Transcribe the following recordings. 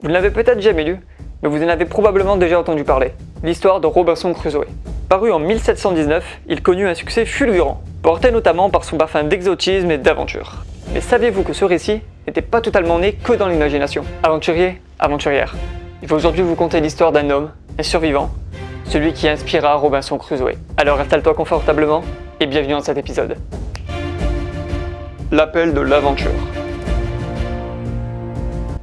Vous ne l'avez peut-être jamais lu, mais vous en avez probablement déjà entendu parler. L'histoire de Robinson Crusoe. Paru en 1719, il connut un succès fulgurant, porté notamment par son parfum d'exotisme et d'aventure. Mais saviez-vous que ce récit n'était pas totalement né que dans l'imagination? Aventurier, aventurière. Il faut aujourd'hui vous conter l'histoire d'un homme, un survivant, celui qui inspira Robinson Crusoe. Alors installe-toi confortablement et bienvenue dans cet épisode. L'appel de l'aventure.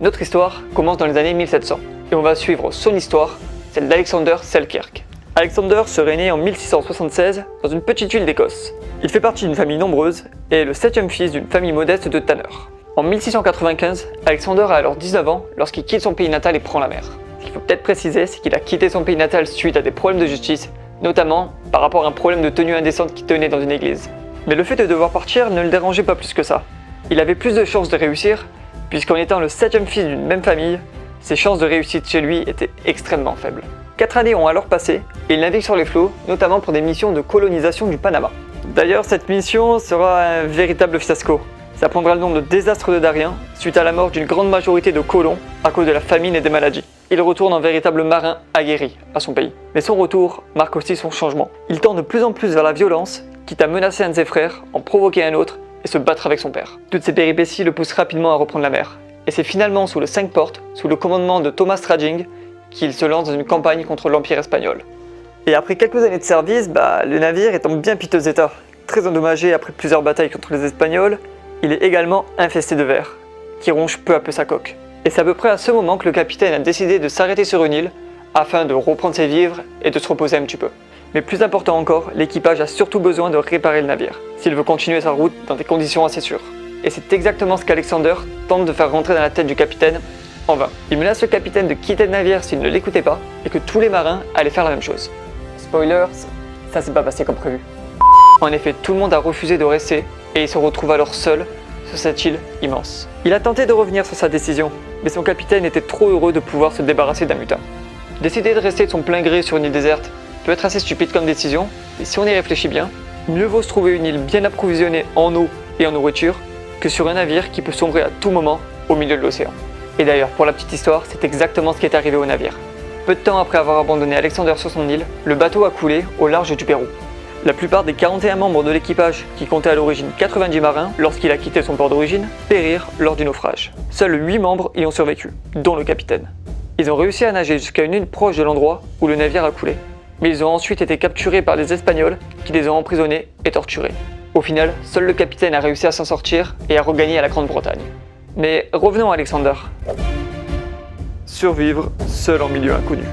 Notre histoire commence dans les années 1700 et on va suivre son histoire, celle d'Alexander Selkirk. Alexander serait né en 1676 dans une petite ville d'Écosse. Il fait partie d'une famille nombreuse et est le 7e fils d'une famille modeste de tanneurs. En 1695, Alexander a alors 19 ans lorsqu'il quitte son pays natal et prend la mer. Ce qu'il faut peut-être préciser, c'est qu'il a quitté son pays natal suite à des problèmes de justice, notamment par rapport à un problème de tenue indécente qu'il tenait dans une église. Mais le fait de devoir partir ne le dérangeait pas plus que ça. Il avait plus de chances de réussir, puisqu'en étant le 7e fils d'une même famille, ses chances de réussite chez lui étaient extrêmement faibles. 4 années ont alors passé et il navigue sur les flots, notamment pour des missions de colonisation du Panama. D'ailleurs, cette mission sera un véritable fiasco. Ça prendra le nom de désastre de Darien, suite à la mort d'une grande majorité de colons à cause de la famine et des maladies. Il retourne en véritable marin aguerri à son pays. Mais son retour marque aussi son changement. Il tend de plus en plus vers la violence, quitte à menacer un de ses frères, en provoquer un autre et se battre avec son père. Toutes ces péripéties le poussent rapidement à reprendre la mer. Et c'est finalement sous le 5 portes, sous le commandement de Thomas Straching, qu'il se lance dans une campagne contre l'Empire espagnol. Et après quelques années de service, le navire est en bien piteux état. Très endommagé après plusieurs batailles contre les Espagnols, il est également infesté de vers, qui rongent peu à peu sa coque. Et c'est à peu près à ce moment que le capitaine a décidé de s'arrêter sur une île, afin de reprendre ses vivres et de se reposer un petit peu. Mais plus important encore, l'équipage a surtout besoin de réparer le navire, s'il veut continuer sa route dans des conditions assez sûres. Et c'est exactement ce qu'Alexander tente de faire rentrer dans la tête du capitaine, en vain. Il menace le capitaine de quitter le navire s'il ne l'écoutait pas, et que tous les marins allaient faire la même chose. Spoilers, ça s'est pas passé comme prévu. En effet, tout le monde a refusé de rester, et il se retrouve alors seul sur cette île immense. Il a tenté de revenir sur sa décision, mais son capitaine était trop heureux de pouvoir se débarrasser d'un mutin. Décider de rester de son plein gré sur une île déserte peut être assez stupide comme décision, mais si on y réfléchit bien, mieux vaut se trouver une île bien approvisionnée en eau et en nourriture que sur un navire qui peut sombrer à tout moment au milieu de l'océan. Et d'ailleurs, pour la petite histoire, c'est exactement ce qui est arrivé au navire. Peu de temps après avoir abandonné Alexander sur son île, le bateau a coulé au large du Pérou. La plupart des 41 membres de l'équipage, qui comptaient à l'origine 90 marins lorsqu'il a quitté son port d'origine, périrent lors du naufrage. Seuls 8 membres y ont survécu, dont le capitaine. Ils ont réussi à nager jusqu'à une île proche de l'endroit où le navire a coulé. Mais ils ont ensuite été capturés par les Espagnols qui les ont emprisonnés et torturés. Au final, seul le capitaine a réussi à s'en sortir et à regagner à la Grande-Bretagne. Mais revenons à Alexander. Survivre seul en milieu inconnu.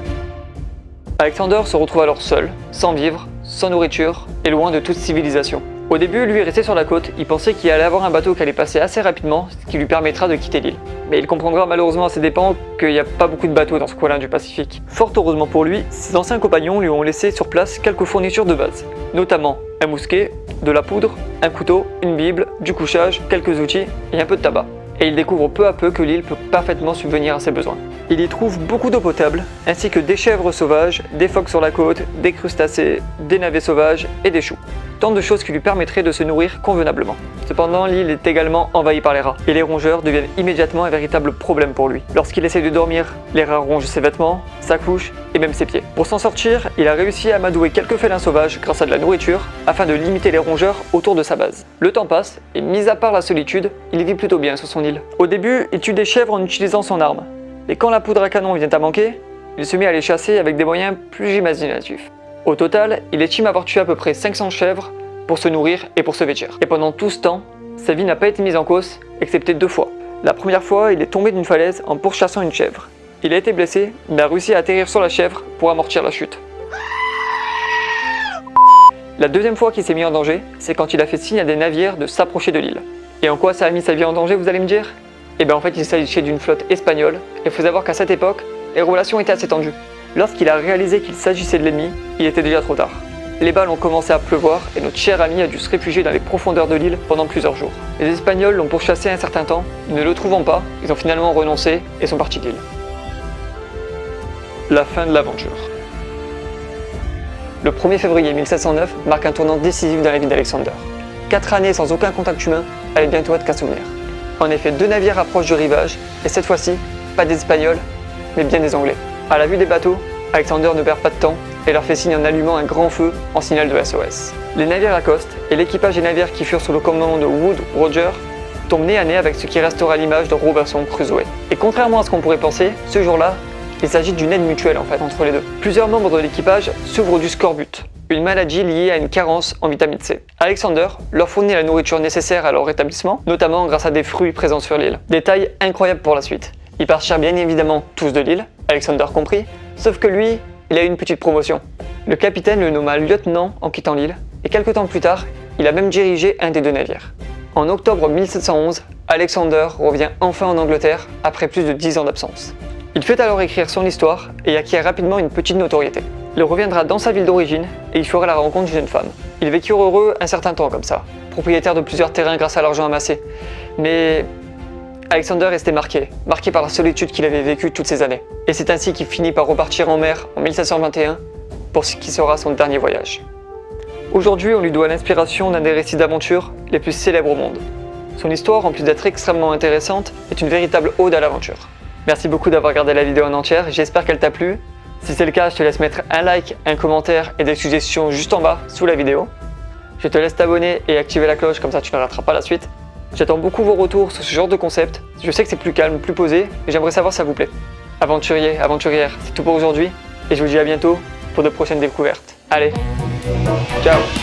Alexander se retrouve alors seul, sans vivre, sans nourriture et loin de toute civilisation. Au début, lui resté sur la côte, il pensait qu'il allait avoir un bateau qui allait passer assez rapidement, ce qui lui permettra de quitter l'île. Mais il comprendra malheureusement à ses dépens qu'il n'y a pas beaucoup de bateaux dans ce coin-là du Pacifique. Fort heureusement pour lui, ses anciens compagnons lui ont laissé sur place quelques fournitures de base, notamment un mousquet, de la poudre, un couteau, une bible, du couchage, quelques outils et un peu de tabac. Et il découvre peu à peu que l'île peut parfaitement subvenir à ses besoins. Il y trouve beaucoup d'eau potable, ainsi que des chèvres sauvages, des phoques sur la côte, des crustacés, des navets sauvages et des choux. Tant de choses qui lui permettraient de se nourrir convenablement. Cependant, l'île est également envahie par les rats, et les rongeurs deviennent immédiatement un véritable problème pour lui. Lorsqu'il essaie de dormir, les rats rongent ses vêtements, sa couche et même ses pieds. Pour s'en sortir, il a réussi à amadouer quelques félins sauvages grâce à de la nourriture, afin de limiter les rongeurs autour de sa base. Le temps passe, et mis à part la solitude, il vit plutôt bien sur son île. Au début, il tue des chèvres en utilisant son arme, et quand la poudre à canon vient à manquer, il se met à les chasser avec des moyens plus imaginatifs. Au total, il estime avoir tué à peu près 500 chèvres pour se nourrir et pour se vêtir. Et pendant tout ce temps, sa vie n'a pas été mise en cause, excepté 2 fois. La première fois, il est tombé d'une falaise en pourchassant une chèvre. Il a été blessé, mais a réussi à atterrir sur la chèvre pour amortir la chute. La deuxième fois qu'il s'est mis en danger, c'est quand il a fait signe à des navires de s'approcher de l'île. Et en quoi ça a mis sa vie en danger, vous allez me dire? Eh bien en fait, il s'agissait d'une flotte espagnole, et il faut savoir qu'à cette époque, les relations étaient assez tendues. Lorsqu'il a réalisé qu'il s'agissait de l'ennemi, il était déjà trop tard. Les balles ont commencé à pleuvoir et notre cher ami a dû se réfugier dans les profondeurs de l'île pendant plusieurs jours. Les Espagnols l'ont pourchassé un certain temps, ne le trouvant pas, ils ont finalement renoncé et sont partis de l'île. La fin de l'aventure. Le 1er février 1709 marque un tournant décisif dans la vie d'Alexander. 4 années sans aucun contact humain allaient bientôt être qu'un souvenir. En effet, 2 navires approchent du rivage, et cette fois-ci, pas des Espagnols, mais bien des Anglais. À la vue des bateaux, Alexander ne perd pas de temps et leur fait signe en allumant un grand feu en signal de SOS. Les navires accostent et l'équipage des navires qui furent sous le commandement de Wood Roger tombe nez à nez avec ce qui restera l'image de Robinson Crusoe. Et contrairement à ce qu'on pourrait penser, ce jour-là, il s'agit d'une aide mutuelle en fait entre les deux. Plusieurs membres de l'équipage souffrent du scorbut, une maladie liée à une carence en vitamine C. Alexander leur fournit la nourriture nécessaire à leur rétablissement, notamment grâce à des fruits présents sur l'île. Détail incroyable pour la suite. Ils partirent bien évidemment tous de l'île, Alexander compris, sauf que lui, il a eu une petite promotion. Le capitaine le nomma lieutenant en quittant l'île, et quelques temps plus tard, il a même dirigé un des deux navires. En octobre 1711, Alexander revient enfin en Angleterre après plus de 10 ans d'absence. Il fait alors écrire son histoire et acquiert rapidement une petite notoriété. Il reviendra dans sa ville d'origine et il fera la rencontre d'une jeune femme. Ils vécurent heureux un certain temps comme ça, propriétaires de plusieurs terrains grâce à l'argent amassé. Mais Alexander restait marqué par la solitude qu'il avait vécue toutes ces années. Et c'est ainsi qu'il finit par repartir en mer en 1721 pour ce qui sera son dernier voyage. Aujourd'hui, on lui doit l'inspiration d'un des récits d'aventure les plus célèbres au monde. Son histoire, en plus d'être extrêmement intéressante, est une véritable ode à l'aventure. Merci beaucoup d'avoir regardé la vidéo en entière, j'espère qu'elle t'a plu. Si c'est le cas, je te laisse mettre un like, un commentaire et des suggestions juste en bas sous la vidéo. Je te laisse t'abonner et activer la cloche, comme ça tu ne rateras pas la suite. J'attends beaucoup vos retours sur ce genre de concept. Je sais que c'est plus calme, plus posé, et j'aimerais savoir si ça vous plaît. Aventuriers, aventurières, c'est tout pour aujourd'hui, et je vous dis à bientôt pour de prochaines découvertes. Allez, ciao!